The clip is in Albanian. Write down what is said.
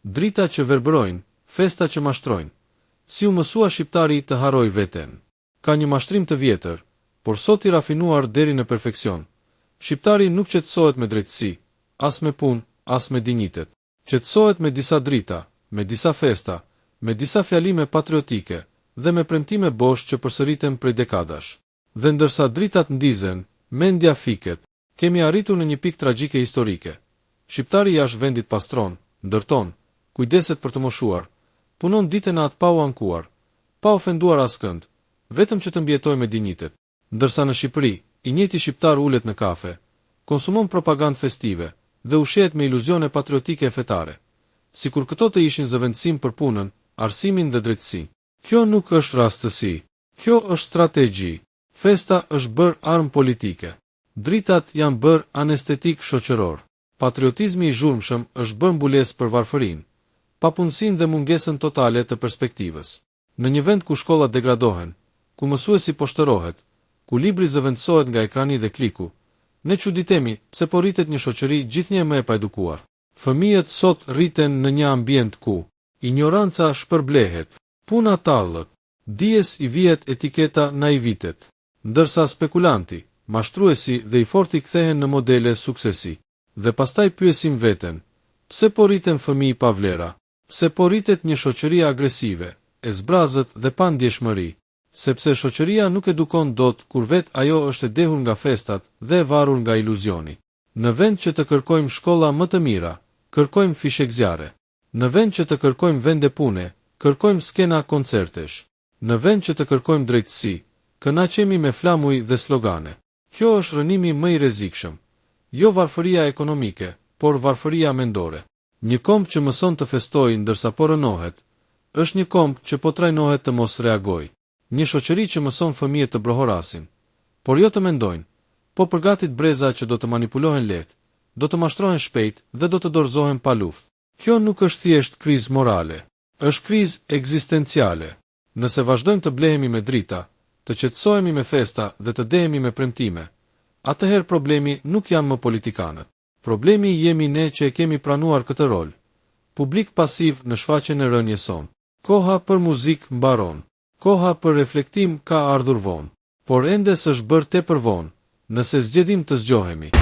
drita që verbërojnë, festa që mashtrojnë. Si u mësua shqiptari të harroj veten. Ka një mashtrim të vjetër, por sot i rafinuar deri në perfekcion. Shqiptari nuk qetësohet me drejtësi, as me punë, as me dinjitet. Qetësohet me disa drita, me disa festa, me disa fjalime patriotike dhe me premtime bosh që përsëriten prej dekadash. Dhe ndërsa dritat ndizen, mendja fiket. Kemi arritur në një pikë tragjike historike. Shqiptari jashtë vendit pastron, ndërton, kujdeset për të moshuar, punon ditën e atë pa u ankuar, pa ofenduar askënd, vetëm që të mbjetoj me dinjitet. Ndërsa në Shqipëri, i njëjti shqiptar ulet në kafe, konsumon propagandë festive dhe ushet me iluzione patriotike e fetare, sikur këto të ishin zëvendësim për punën, arsimin dhe drejtësi. Kjo nuk është rastësi, kjo është strategji. Festa është bërë armë politike. Dritat janë bërë anestetik shoqëror. Patriotizmi i zhurmshëm është bërë mbulesë për varfërinë, papunësinë dhe mungesën totale të perspektivës. Në një vend ku shkollat degradohen, ku mësuesi poshtërohet, ku libri zëvendësohet nga ekrani dhe kliku, ne çuditemi pse po rritet një shoqëri gjithnjë më e paedukuar. Fëmijët sot rriten në një ambient ku ignoranca shpërblehet, puna tallët, dijes i vihet etiketa naivitet, ndërsa spekulanti, mashtruesi dhe i forti kthehen në modele suksesi. Dhe pastaj pyesim veten, pse po rriten fëmijë pa vlera? Pse po rritet një shoqëri agresive, e zbrazët dhe pa ndjeshmëri? Sepse shoqëria nuk edukon dot kur vet ajo është e dehur nga festat dhe e varur nga iluzioni. Në vend që të kërkojmë shkolla më të mira, kërkojmë fishek zjarre. Në vend që të kërkojmë vende pune, kërkojmë skena koncertesh. Në vend që të kërkojmë drejtësi, kënaqemi me flamuj dhe slogane. Kjo është rënimi më i rrezikshëm. Jo varfëria ekonomike, por varfëria mendore. Një komb që mëson të festojë ndërsa po rënohet, është një komb që po trajnohet të mos reagojë. Një shoqëri që mëson fëmijët të brohorasin, por jo të mendojnë, po përgatit breza që do të manipulohen lehtë, do të mashtrohen shpejt dhe do të dorëzohen pa luftë. Kjo nuk është thjesht krizë morale, është krizë ekzistenciale. Nëse vazhdojmë të blehemi me drita, të qetësohemi me festa dhe të dehemi me premtime, atëherë problemi nuk janë më politikanët. Problemi jemi ne që e kemi pranuar këtë rol. Publik pasiv në shfaqjen e rënjes son. Koha për muzikë mbaron. Koha për reflektim ka ardhur vonë. Por ende s'është bërë tepër vonë, nëse zgjedim të zgjohemi.